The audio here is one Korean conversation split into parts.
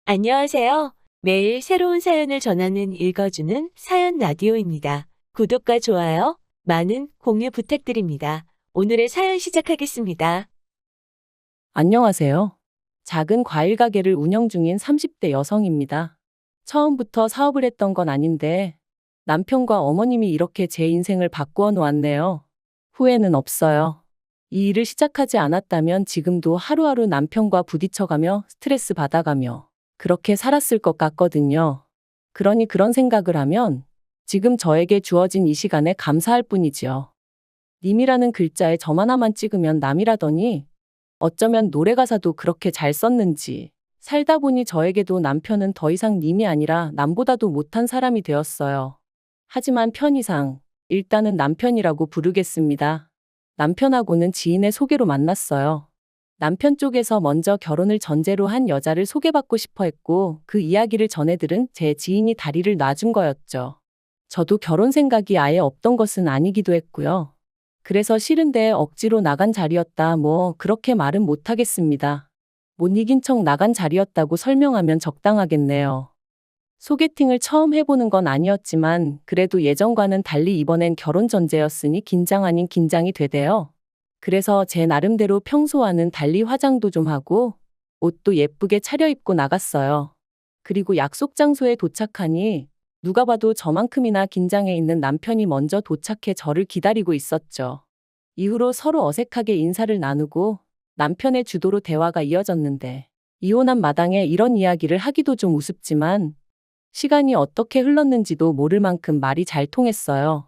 안녕하세요. 매일 새로운 사연을 전하는 읽어주는 사연 라디오입니다. 구독과 좋아요, 많은 공유 부탁드립니다. 오늘의 사연 시작하겠습니다. 안녕하세요. 작은 과일 가게를 운영 중인 30대 여성입니다. 처음부터 사업을 했던 건 아닌데 남편과 어머님이 이렇게 제 인생을 바꾸어 놓았네요. 후회는 없어요. 이 일을 시작하지 않았다면 지금도 하루하루 남편과 부딪혀가며 스트레스 받아가며 그렇게 살았을 것 같거든요. 그러니 그런 생각을 하면 지금 저에게 주어진 이 시간에 감사할 뿐이지요. 님이라는 글자에 점 하나만 찍으면 남이라더니 어쩌면 노래 가사도 그렇게 잘 썼는지 살다 보니 저에게도 남편은 더 이상 님이 아니라 남보다도 못한 사람이 되었어요. 하지만 편의상 일단은 남편이라고 부르겠습니다. 남편하고는 지인의 소개로 만났어요. 남편 쪽에서 먼저 결혼을 전제로 한 여자를 소개받고 싶어 했고 그 이야기를 전해 들은 제 지인이 다리를 놔준 거였죠. 저도 결혼 생각이 아예 없던 것은 아니기도 했고요. 그래서 싫은데 억지로 나간 자리였다 그렇게 말은 못하겠습니다. 못 이긴 척 나간 자리였다고 설명하면 적당하겠네요. 소개팅을 처음 해보는 건 아니었지만 그래도 예전과는 달리 이번엔 결혼 전제였으니 긴장 아닌 긴장이 되대요. 그래서 제 나름대로 평소와는 달리 화장도 좀 하고 옷도 예쁘게 차려입고 나갔어요. 그리고 약속 장소에 도착하니 누가 봐도 저만큼이나 긴장해 있는 남편이 먼저 도착해 저를 기다리고 있었죠. 이후로 서로 어색하게 인사를 나누고 남편의 주도로 대화가 이어졌는데 이혼한 마당에 이런 이야기를 하기도 좀 우습지만 시간이 어떻게 흘렀는지도 모를 만큼 말이 잘 통했어요.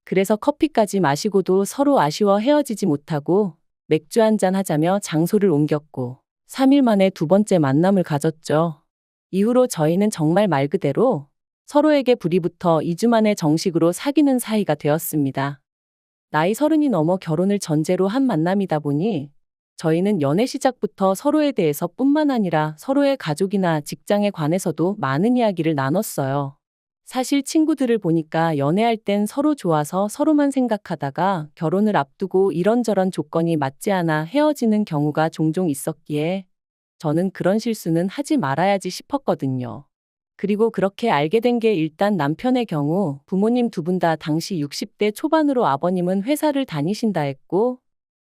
그래서 커피까지 마시고도 서로 아쉬워 헤어지지 못하고 맥주 한잔 하자며 장소를 옮겼고 3일 만에 두 번째 만남을 가졌죠. 이후로 저희는 정말 말 그대로 서로에게 불이 붙어 2주 만에 정식으로 사귀는 사이가 되었습니다. 나이 30이 넘어 결혼을 전제로 한 만남이다 보니 저희는 연애 시작부터 서로에 대해서 뿐만 아니라 서로의 가족이나 직장에 관해서도 많은 이야기를 나눴어요. 사실 친구들을 보니까 연애할 땐 서로 좋아서 서로만 생각하다가 결혼을 앞두고 이런저런 조건이 맞지 않아 헤어지는 경우가 종종 있었기에 저는 그런 실수는 하지 말아야지 싶었거든요. 그리고 그렇게 알게 된 게 일단 남편의 경우 부모님 두 분 다 당시 60대 초반으로 아버님은 회사를 다니신다 했고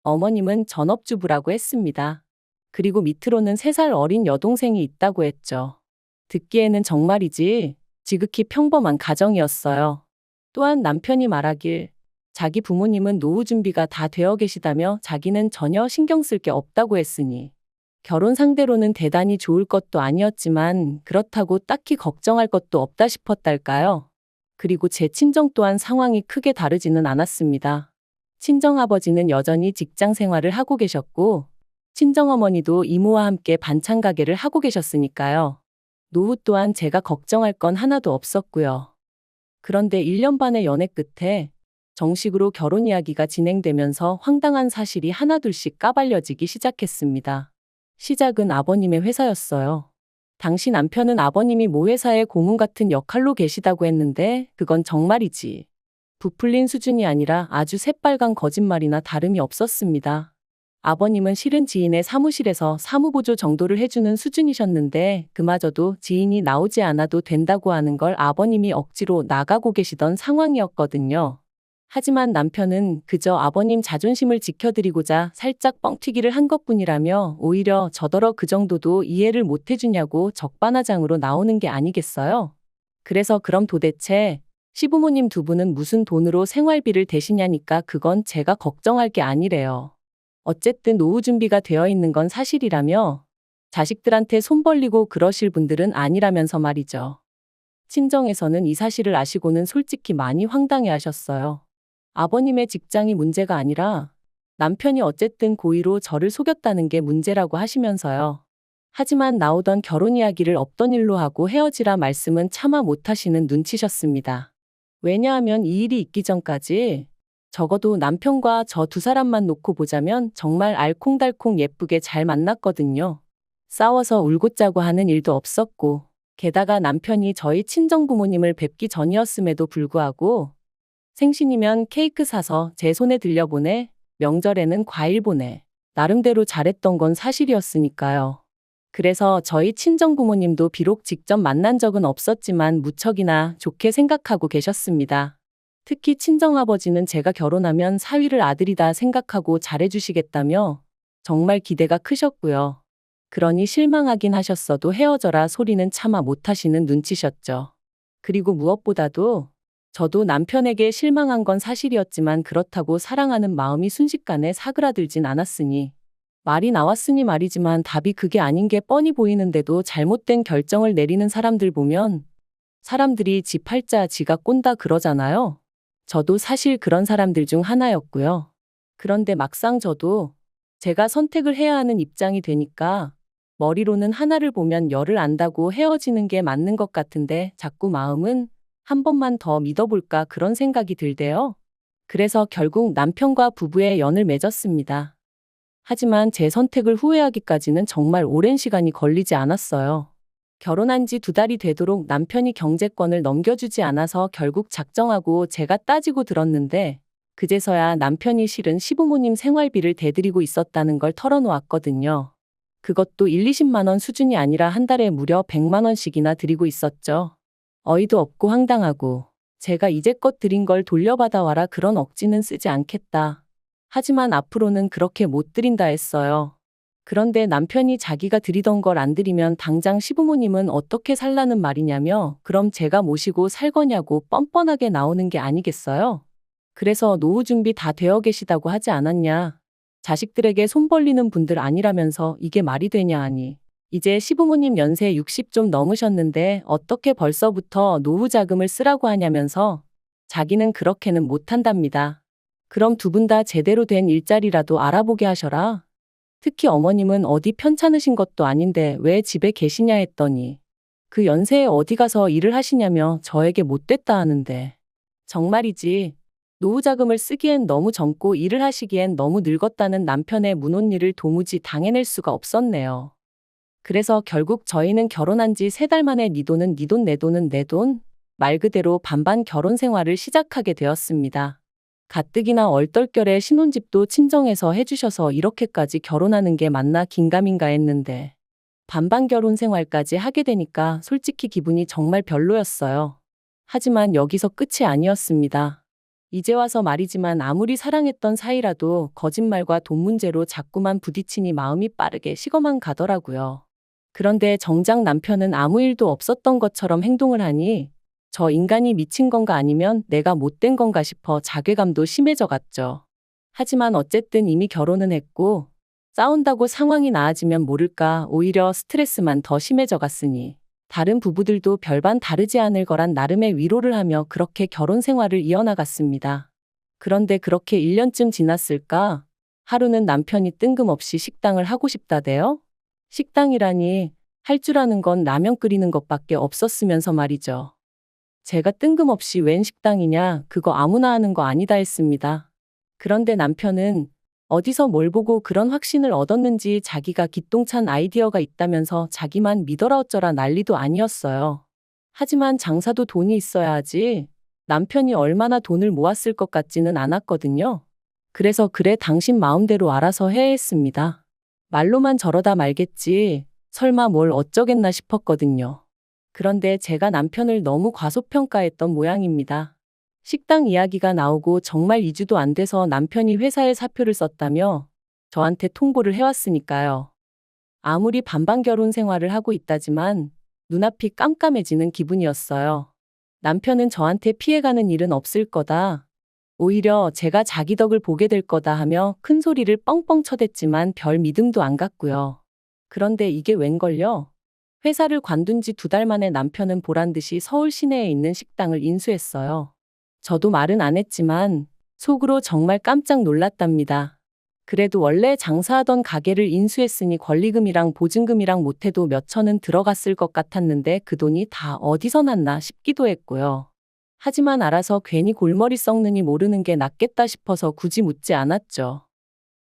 어머님은 전업주부라고 했습니다. 그리고 밑으로는 3살 어린 여동생이 있다고 했죠. 듣기에는 정말이지 지극히 평범한 가정이었어요. 또한 남편이 말하길 자기 부모님은 노후 준비가 다 되어 계시다며 자기는 전혀 신경 쓸 게 없다고 했으니 결혼 상대로는 대단히 좋을 것도 아니었지만 그렇다고 딱히 걱정할 것도 없다 싶었달까요? 그리고 제 친정 또한 상황이 크게 다르지는 않았습니다. 친정아버지는 여전히 직장 생활을 하고 계셨고 친정어머니도 이모와 함께 반찬 가게를 하고 계셨으니까요. 노후 또한 제가 걱정할 건 하나도 없었고요. 그런데 1년 반의 연애 끝에 정식으로 결혼 이야기가 진행되면서 황당한 사실이 하나둘씩 까발려지기 시작했습니다. 시작은 아버님의 회사였어요. 당시 남편은 아버님이 모 회사의 고문 같은 역할로 계시다고 했는데 그건 정말이지 부풀린 수준이 아니라 아주 새빨간 거짓말이나 다름이 없었습니다. 아버님은 실은 지인의 사무실에서 사무보조 정도를 해주는 수준이셨는데 그마저도 지인이 나오지 않아도 된다고 하는 걸 아버님이 억지로 나가고 계시던 상황이었거든요. 하지만 남편은 그저 아버님 자존심을 지켜드리고자 살짝 뻥튀기를 한 것뿐이라며 오히려 저더러 그 정도도 이해를 못 해주냐고 적반하장으로 나오는 게 아니겠어요? 그래서 그럼 도대체 시부모님 두 분은 무슨 돈으로 생활비를 대시냐니까 그건 제가 걱정할 게 아니래요. 어쨌든 노후 준비가 되어 있는 건 사실이라며 자식들한테 손 벌리고 그러실 분들은 아니라면서 말이죠. 친정에서는 이 사실을 아시고는 솔직히 많이 황당해 하셨어요. 아버님의 직장이 문제가 아니라 남편이 어쨌든 고의로 저를 속였다는 게 문제라고 하시면서요. 하지만 나오던 결혼 이야기를 없던 일로 하고 헤어지라 말씀은 차마 못하시는 눈치셨습니다. 왜냐하면 이 일이 있기 전까지 적어도 남편과 저 두 사람만 놓고 보자면 정말 알콩달콩 예쁘게 잘 만났거든요. 싸워서 울고 짜고 하는 일도 없었고 게다가 남편이 저희 친정부모님을 뵙기 전이었음에도 불구하고 생신이면 케이크 사서 제 손에 들려보내, 명절에는 과일 보내. 나름대로 잘했던 건 사실이었으니까요. 그래서 저희 친정 부모님도 비록 직접 만난 적은 없었지만 무척이나 좋게 생각하고 계셨습니다. 특히 친정아버지는 제가 결혼하면 사위를 아들이다 생각하고 잘해주시겠다며 정말 기대가 크셨고요. 그러니 실망하긴 하셨어도 헤어져라 소리는 차마 못하시는 눈치셨죠. 그리고 무엇보다도 저도 남편에게 실망한 건 사실이었지만 그렇다고 사랑하는 마음이 순식간에 사그라들진 않았으니 말이 나왔으니 말이지만 답이 그게 아닌 게 뻔히 보이는데도 잘못된 결정을 내리는 사람들 보면 사람들이 지 팔자 지가 꼰다 그러잖아요. 저도 사실 그런 사람들 중 하나였고요. 그런데 막상 저도 제가 선택을 해야 하는 입장이 되니까 머리로는 하나를 보면 열을 안다고 헤어지는 게 맞는 것 같은데 자꾸 마음은 한 번만 더 믿어볼까 그런 생각이 들대요. 그래서 결국 남편과 부부의 연을 맺었습니다. 하지만 제 선택을 후회하기까지는 정말 오랜 시간이 걸리지 않았어요. 결혼한 지 2달이 되도록 남편이 경제권을 넘겨주지 않아서 결국 작정하고 제가 따지고 들었는데 그제서야 남편이 실은 시부모님 생활비를 대드리고 있었다는 걸 털어놓았거든요. 그것도 1, 20만 원 수준이 아니라 한 달에 무려 100만 원씩이나 드리고 있었죠. 어이도 없고 황당하고 제가 이제껏 드린 걸 돌려받아 와라 그런 억지는 쓰지 않겠다. 하지만 앞으로는 그렇게 못 드린다 했어요. 그런데 남편이 자기가 드리던 걸 안 드리면 당장 시부모님은 어떻게 살라는 말이냐며 그럼 제가 모시고 살 거냐고 뻔뻔하게 나오는 게 아니겠어요? 그래서 노후 준비 다 되어 계시다고 하지 않았냐. 자식들에게 손 벌리는 분들 아니라면서 이게 말이 되냐 하니. 이제 시부모님 연세 60 좀 넘으셨는데 어떻게 벌써부터 노후 자금을 쓰라고 하냐면서 자기는 그렇게는 못한답니다. 그럼 두 분 다 제대로 된 일자리라도 알아보게 하셔라. 특히 어머님은 어디 편찮으신 것도 아닌데 왜 집에 계시냐 했더니 그 연세에 어디 가서 일을 하시냐며 저에게 못됐다 하는데 정말이지 노후 자금을 쓰기엔 너무 젊고 일을 하시기엔 너무 늙었다는 남편의 문혼일을 도무지 당해낼 수가 없었네요. 그래서 결국 저희는 결혼한 지 3달 만에 네 돈은 네 돈, 내 돈은 내 돈, 말 그대로 반반 결혼 생활을 시작하게 되었습니다. 가뜩이나 얼떨결에 신혼집도 친정에서 해주셔서 이렇게까지 결혼하는 게 맞나 긴가민가 했는데 반반 결혼 생활까지 하게 되니까 솔직히 기분이 정말 별로였어요. 하지만 여기서 끝이 아니었습니다. 이제 와서 말이지만 아무리 사랑했던 사이라도 거짓말과 돈 문제로 자꾸만 부딪히니 마음이 빠르게 식어만 가더라고요. 그런데 정작 남편은 아무 일도 없었던 것처럼 행동을 하니 저 인간이 미친 건가 아니면 내가 못된 건가 싶어 자괴감도 심해져 갔죠. 하지만 어쨌든 이미 결혼은 했고 싸운다고 상황이 나아지면 모를까 오히려 스트레스만 더 심해져 갔으니 다른 부부들도 별반 다르지 않을 거란 나름의 위로를 하며 그렇게 결혼 생활을 이어나갔습니다. 그런데 그렇게 1년쯤 지났을까? 하루는 남편이 뜬금없이 식당을 하고 싶다대요? 식당이라니 할 줄 아는 건 라면 끓이는 것밖에 없었으면서 말이죠. 제가 뜬금없이 웬 식당이냐, 그거 아무나 하는 거 아니다 했습니다. 그런데 남편은 어디서 뭘 보고 그런 확신을 얻었는지 자기가 기똥찬 아이디어가 있다면서 자기만 믿어라 어쩌라 난리도 아니었어요. 하지만 장사도 돈이 있어야 하지 남편이 얼마나 돈을 모았을 것 같지는 않았거든요. 그래서 그래 당신 마음대로 알아서 해 했습니다. 말로만 저러다 말겠지 설마 뭘 어쩌겠나 싶었거든요. 그런데 제가 남편을 너무 과소평가했던 모양입니다. 식당 이야기가 나오고 정말 2주도 안 돼서 남편이 회사에 사표를 썼다며 저한테 통보를 해왔으니까요. 아무리 반반 결혼 생활을 하고 있다지만 눈앞이 깜깜해지는 기분이었어요. 남편은 저한테 피해가는 일은 없을 거다. 오히려 제가 자기 덕을 보게 될 거다 하며 큰 소리를 뻥뻥 쳐댔지만 별 믿음도 안 갔고요. 그런데 이게 웬걸요? 회사를 관둔 지 2달 만에 남편은 보란듯이 서울 시내에 있는 식당을 인수했어요. 저도 말은 안 했지만 속으로 정말 깜짝 놀랐답니다. 그래도 원래 장사하던 가게를 인수했으니 권리금이랑 보증금이랑 못해도 몇 천은 들어갔을 것 같았는데 그 돈이 다 어디서 났나 싶기도 했고요. 하지만 알아서 괜히 골머리 썩느니 모르는 게 낫겠다 싶어서 굳이 묻지 않았죠.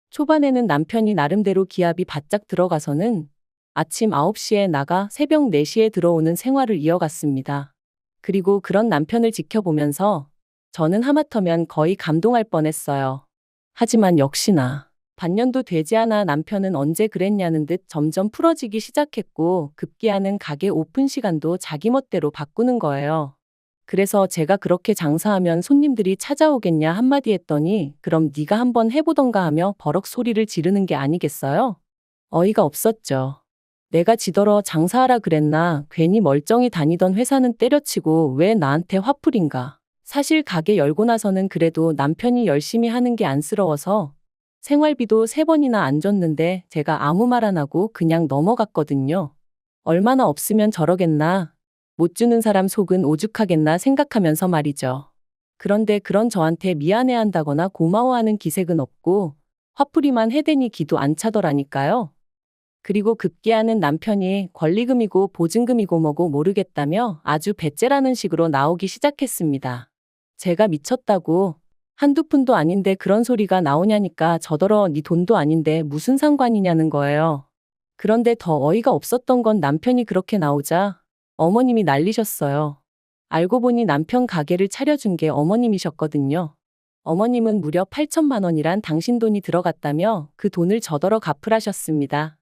초반에는 남편이 나름대로 기합이 바짝 들어가서는 아침 9시에 나가 새벽 4시에 들어오는 생활을 이어갔습니다. 그리고 그런 남편을 지켜보면서 저는 하마터면 거의 감동할 뻔했어요. 하지만 역시나 반년도 되지 않아 남편은 언제 그랬냐는 듯 점점 풀어지기 시작했고 급기야는 가게 오픈 시간도 자기 멋대로 바꾸는 거예요. 그래서 제가 그렇게 장사하면 손님들이 찾아오겠냐 한마디 했더니 그럼 네가 한번 해보던가 하며 버럭 소리를 지르는 게 아니겠어요? 어이가 없었죠. 내가 지더러 장사하라 그랬나 괜히 멀쩡히 다니던 회사는 때려치고 왜 나한테 화풀인가. 사실 가게 열고 나서는 그래도 남편이 열심히 하는 게 안쓰러워서 생활비도 3번이나 안 줬는데 제가 아무 말 안 하고 그냥 넘어갔거든요. 얼마나 없으면 저러겠나. 못 주는 사람 속은 오죽하겠나 생각하면서 말이죠. 그런데 그런 저한테 미안해한다거나 고마워하는 기색은 없고 화풀이만 해대니 기도 안 차더라니까요. 그리고 급기야는 남편이 권리금이고 보증금이고 뭐고 모르겠다며 아주 배째라는 식으로 나오기 시작했습니다. 제가 미쳤다고 한두 푼도 아닌데 그런 소리가 나오냐니까 저더러 네 돈도 아닌데 무슨 상관이냐는 거예요. 그런데 더 어이가 없었던 건 남편이 그렇게 나오자 어머님이 난리셨어요. 알고 보니 남편 가게를 차려준 게 어머님이셨거든요. 어머님은 무려 8천만 원이란 당신 돈이 들어갔다며 그 돈을 저더러 갚으라셨습니다.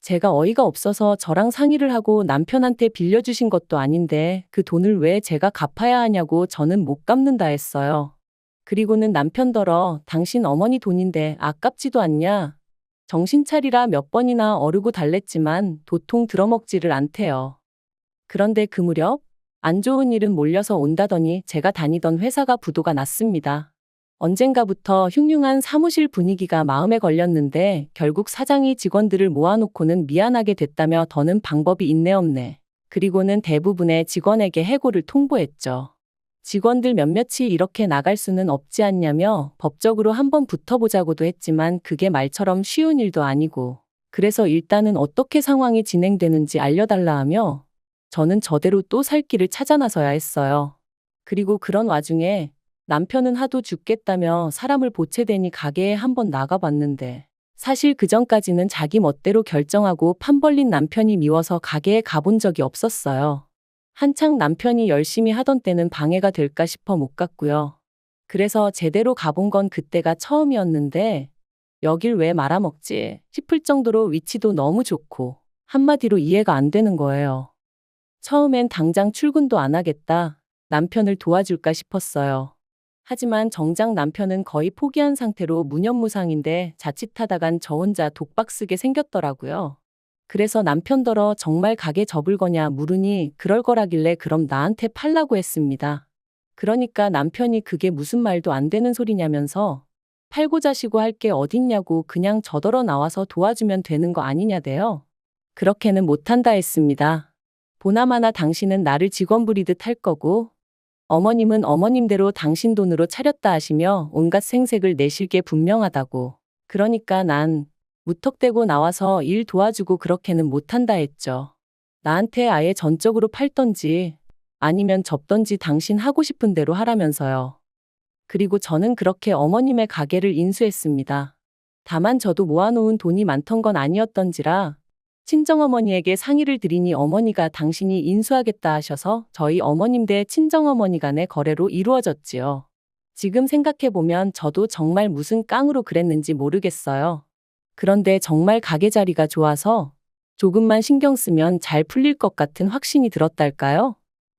제가 어이가 없어서 저랑 상의를 하고 남편한테 빌려주신 것도 아닌데 그 돈을 왜 제가 갚아야 하냐고 저는 못 갚는다 했어요. 그리고는 남편더러 당신 어머니 돈인데 아깝지도 않냐. 정신 차리라 몇 번이나 어르고 달랬지만 도통 들어먹지를 않대요. 그런데 그 무렵 안 좋은 일은 몰려서 온다더니 제가 다니던 회사가 부도가 났습니다. 언젠가부터 흉흉한 사무실 분위기가 마음에 걸렸는데 결국 사장이 직원들을 모아놓고는 미안하게 됐다며 더는 방법이 있네 없네. 그리고는 대부분의 직원에게 해고를 통보했죠. 직원들 몇몇이 이렇게 나갈 수는 없지 않냐며 법적으로 한번 붙어보자고도 했지만 그게 말처럼 쉬운 일도 아니고 그래서 일단은 어떻게 상황이 진행되는지 알려달라 하며 저는 저대로 또 살 길을 찾아 나서야 했어요. 그리고 그런 와중에 남편은 하도 죽겠다며 사람을 보채대니 가게에 한번 나가봤는데 사실 그전까지는 자기 멋대로 결정하고 판 벌린 남편이 미워서 가게에 가본 적이 없었어요. 한창 남편이 열심히 하던 때는 방해가 될까 싶어 못 갔고요. 그래서 제대로 가본 건 그때가 처음이었는데 여길 왜 말아먹지 싶을 정도로 위치도 너무 좋고 한마디로 이해가 안 되는 거예요. 처음엔 당장 출근도 안 하겠다. 남편을 도와줄까 싶었어요. 하지만 정작 남편은 거의 포기한 상태로 무념무상인데 자칫하다간 저 혼자 독박 쓰게 생겼더라고요. 그래서 남편더러 정말 가게 접을 거냐 물으니 그럴 거라길래 그럼 나한테 팔라고 했습니다. 그러니까 남편이 그게 무슨 말도 안 되는 소리냐면서 팔고 자시고 할 게 어딨냐고 그냥 저더러 나와서 도와주면 되는 거 아니냐대요. 그렇게는 못한다 했습니다. 보나마나 당신은 나를 직원 부리듯 할 거고 어머님은 어머님대로 당신 돈으로 차렸다 하시며 온갖 생색을 내실 게 분명하다고. 그러니까 난 무턱대고 나와서 일 도와주고 그렇게는 못한다 했죠. 나한테 아예 전적으로 팔던지 아니면 접던지 당신 하고 싶은 대로 하라면서요. 그리고 저는 그렇게 어머님의 가게를 인수했습니다. 다만 저도 모아놓은 돈이 많던 건 아니었던지라 친정어머니에게 상의를 드리니 어머니가 당신이 인수하겠다 하셔서 저희 어머님 대 친정어머니 간의 거래로 이루어졌지요. 지금 생각해보면 저도 정말 무슨 깡으로 그랬는지 모르겠어요. 그런데 정말 가게 자리가 좋아서 조금만 신경 쓰면 잘 풀릴 것 같은 확신이 들었달까요?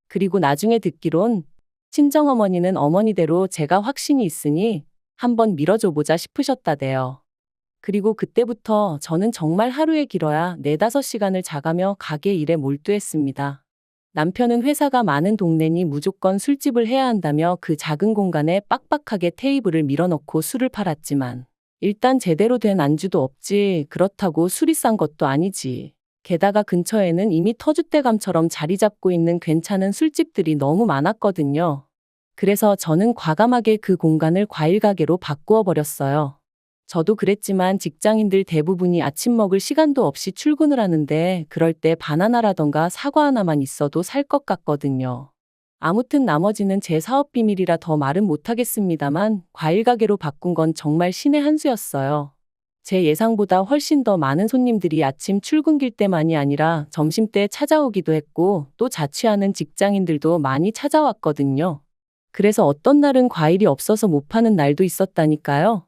그리고 나중에 듣기론 친정어머니는 어머니대로 제가 확신이 있으니 한번 밀어줘보자 싶으셨다대요. 그리고 그때부터 저는 정말 하루에 길어야 4-5시간을 자가며 가게 일에 몰두했습니다. 남편은 회사가 많은 동네니 무조건 술집을 해야 한다며 그 작은 공간에 빡빡하게 테이블을 밀어넣고 술을 팔았지만 일단 제대로 된 안주도 없지 그렇다고 술이 싼 것도 아니지. 게다가 근처에는 이미 터줏대감처럼 자리 잡고 있는 괜찮은 술집들이 너무 많았거든요. 그래서 저는 과감하게 그 공간을 과일가게로 바꾸어 버렸어요. 저도 그랬지만 직장인들 대부분이 아침 먹을 시간도 없이 출근을 하는데 그럴 때 바나나라던가 사과 하나만 있어도 살 것 같거든요. 아무튼 나머지는 제 사업 비밀이라 더 말은 못하겠습니다만 과일 가게로 바꾼 건 정말 신의 한 수였어요. 제 예상보다 훨씬 더 많은 손님들이 아침 출근길 때만이 아니라 점심때 찾아오기도 했고 또 자취하는 직장인들도 많이 찾아왔거든요. 그래서 어떤 날은 과일이 없어서 못 파는 날도 있었다니까요.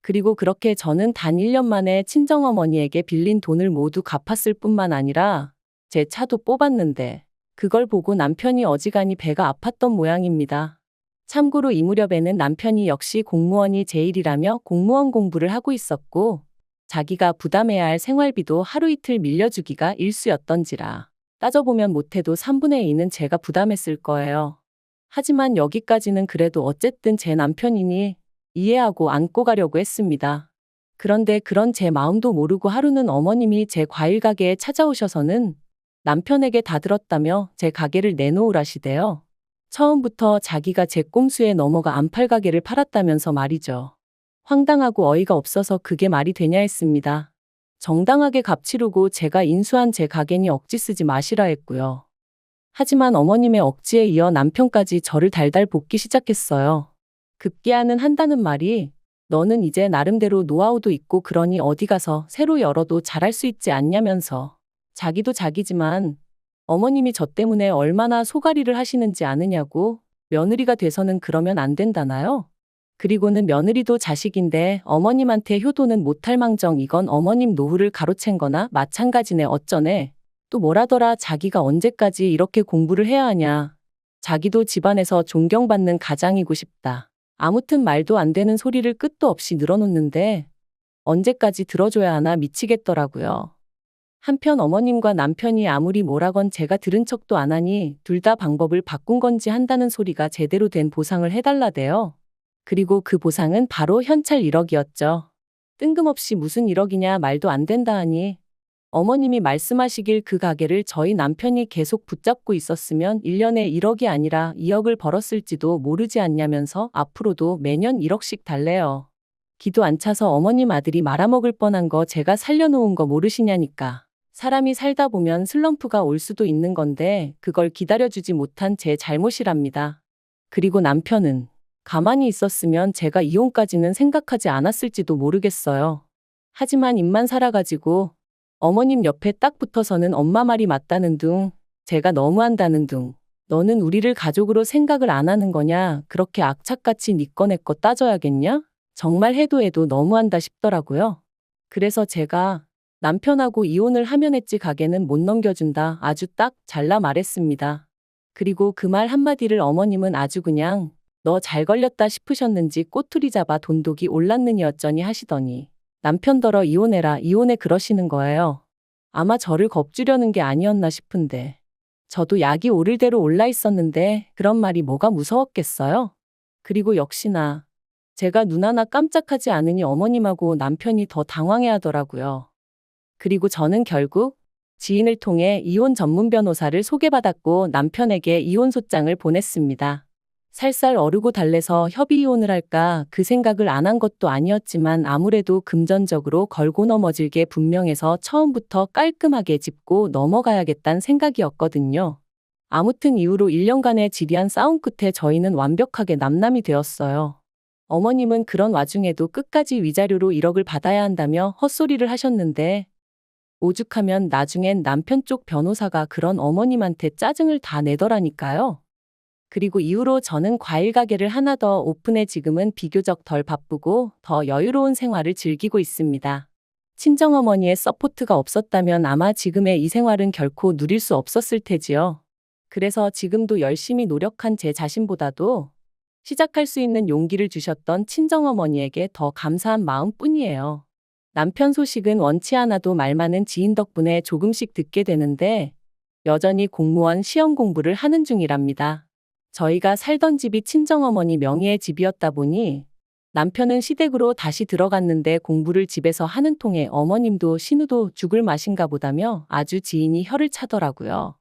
그리고 그렇게 저는 단 1년 만에 친정어머니에게 빌린 돈을 모두 갚았을 뿐만 아니라 제 차도 뽑았는데 그걸 보고 남편이 어지간히 배가 아팠던 모양입니다. 참고로 이 무렵에는 남편이 역시 공무원이 제일이라며 공무원 공부를 하고 있었고 자기가 부담해야 할 생활비도 하루 이틀 밀려주기가 일쑤였던지라 따져보면 못해도 3분의 2는 제가 부담했을 거예요. 하지만 여기까지는 그래도 어쨌든 제 남편이니 이해하고 안고 가려고 했습니다. 그런데 그런 제 마음도 모르고 하루는 어머님이 제 과일 가게에 찾아오셔서는 남편에게 다 들었다며 제 가게를 내놓으라시대요. 처음부터 자기가 제 꼼수에 넘어가 안팔 가게를 팔았다면서 말이죠. 황당하고 어이가 없어서 그게 말이 되냐 했습니다. 정당하게 값 치르고 제가 인수한 제 가게니 억지 쓰지 마시라 했고요. 하지만 어머님의 억지에 이어 남편까지 저를 달달 볶기 시작했어요. 급기야는 한다는 말이 너는 이제 나름대로 노하우도 있고 그러니 어디 가서 새로 열어도 잘할 수 있지 않냐면서 자기도 자기지만 어머님이 저 때문에 얼마나 소가리를 하시는지 아느냐고 며느리가 돼서는 그러면 안 된다나요? 그리고는 며느리도 자식인데 어머님한테 효도는 못할 망정 이건 어머님 노후를 가로챈 거나 마찬가지네 어쩌네. 또 뭐라더라 자기가 언제까지 이렇게 공부를 해야 하냐. 자기도 집안에서 존경받는 가장이고 싶다. 아무튼 말도 안 되는 소리를 끝도 없이 늘어놓는데 언제까지 들어줘야 하나 미치겠더라고요. 한편 어머님과 남편이 아무리 뭐라건 제가 들은 척도 안 하니 둘 다 방법을 바꾼 건지 한다는 소리가 제대로 된 보상을 해달라대요. 그리고 그 보상은 바로 현찰 1억이었죠. 뜬금없이 무슨 1억이냐 말도 안 된다 하니 어머님이 말씀하시길 그 가게를 저희 남편이 계속 붙잡고 있었으면 1년에 1억이 아니라 2억을 벌었을지도 모르지 않냐면서 앞으로도 매년 1억씩 달래요. 기도 안 차서 어머님 아들이 말아먹을 뻔한 거 제가 살려놓은 거 모르시냐니까. 사람이 살다 보면 슬럼프가 올 수도 있는 건데 그걸 기다려주지 못한 제 잘못이랍니다. 그리고 남편은 가만히 있었으면 제가 이혼까지는 생각하지 않았을지도 모르겠어요. 하지만 입만 살아가지고 어머님 옆에 딱 붙어서는 엄마 말이 맞다는 둥, 제가 너무한다는 둥, 너는 우리를 가족으로 생각을 안 하는 거냐, 그렇게 악착같이 니 거 내 거 따져야겠냐? 정말 해도 너무한다 싶더라고요. 그래서 제가 남편하고 이혼을 하면 했지 가게는 못 넘겨준다 아주 딱 잘라 말했습니다. 그리고 그 말 한마디를 어머님은 아주 그냥 너 잘 걸렸다 싶으셨는지 꼬투리 잡아 돈독이 올랐느니 어쩌니 하시더니 남편더러 이혼해라 이혼해 그러시는 거예요. 아마 저를 겁주려는 게 아니었나 싶은데 저도 약이 오를 대로 올라 있었는데 그런 말이 뭐가 무서웠겠어요? 그리고 역시나 제가 눈 하나 깜짝하지 않으니 어머님하고 남편이 더 당황해 하더라고요. 그리고 저는 결국 지인을 통해 이혼 전문 변호사를 소개받았고 남편에게 이혼소장을 보냈습니다. 살살 어르고 달래서 협의 이혼을 할까 그 생각을 안 한 것도 아니었지만 아무래도 금전적으로 걸고 넘어질 게 분명해서 처음부터 깔끔하게 짚고 넘어가야겠다는 생각이었거든요. 아무튼 이후로 1년간의 지리한 싸움 끝에 저희는 완벽하게 남남이 되었어요. 어머님은 그런 와중에도 끝까지 위자료로 1억을 받아야 한다며 헛소리를 하셨는데 오죽하면 나중엔 남편 쪽 변호사가 그런 어머님한테 짜증을 다 내더라니까요. 그리고 이후로 저는 과일 가게를 하나 더 오픈해 지금은 비교적 덜 바쁘고 더 여유로운 생활을 즐기고 있습니다. 친정어머니의 서포트가 없었다면 아마 지금의 이 생활은 결코 누릴 수 없었을 테지요. 그래서 지금도 열심히 노력한 제 자신보다도 시작할 수 있는 용기를 주셨던 친정어머니에게 더 감사한 마음뿐이에요. 남편 소식은 원치 않아도 말 많은 지인 덕분에 조금씩 듣게 되는데 여전히 공무원 시험 공부를 하는 중이랍니다. 저희가 살던 집이 친정어머니 명의의 집이었다 보니 남편은 시댁으로 다시 들어갔는데 공부를 집에서 하는 통에 어머님도 신우도 죽을 맛인가 보다며 아주 지인이 혀를 차더라고요.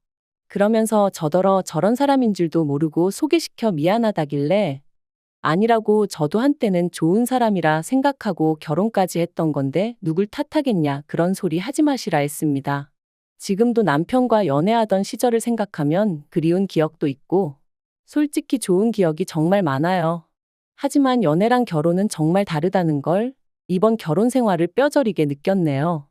그러면서 저더러 저런 사람인 줄도 모르고 소개시켜 미안하다길래 아니라고 저도 한때는 좋은 사람이라 생각하고 결혼까지 했던 건데 누굴 탓하겠냐 그런 소리 하지 마시라 했습니다. 지금도 남편과 연애하던 시절을 생각하면 그리운 기억도 있고 솔직히 좋은 기억이 정말 많아요. 하지만 연애랑 결혼은 정말 다르다는 걸 이번 결혼 생활을 뼈저리게 느꼈네요.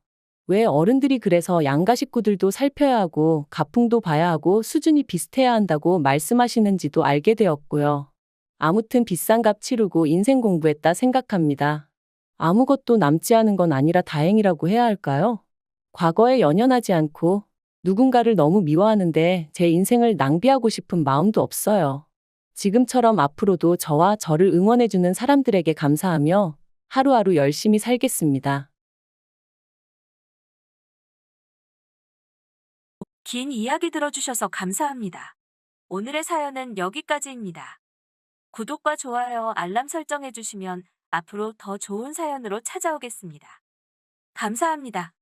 왜 어른들이 그래서 양가 식구들도 살펴야 하고 가풍도 봐야 하고 수준이 비슷해야 한다고 말씀하시는지도 알게 되었고요. 아무튼 비싼 값 치르고 인생 공부했다 생각합니다. 아무것도 남지 않은 건 아니라 다행이라고 해야 할까요? 과거에 연연하지 않고 누군가를 너무 미워하는데 제 인생을 낭비하고 싶은 마음도 없어요. 지금처럼 앞으로도 저와 저를 응원해주는 사람들에게 감사하며 하루하루 열심히 살겠습니다. 긴 이야기 들어주셔서 감사합니다. 오늘의 사연은 여기까지입니다. 구독과 좋아요, 알람 설정해주시면 앞으로 더 좋은 사연으로 찾아오겠습니다. 감사합니다.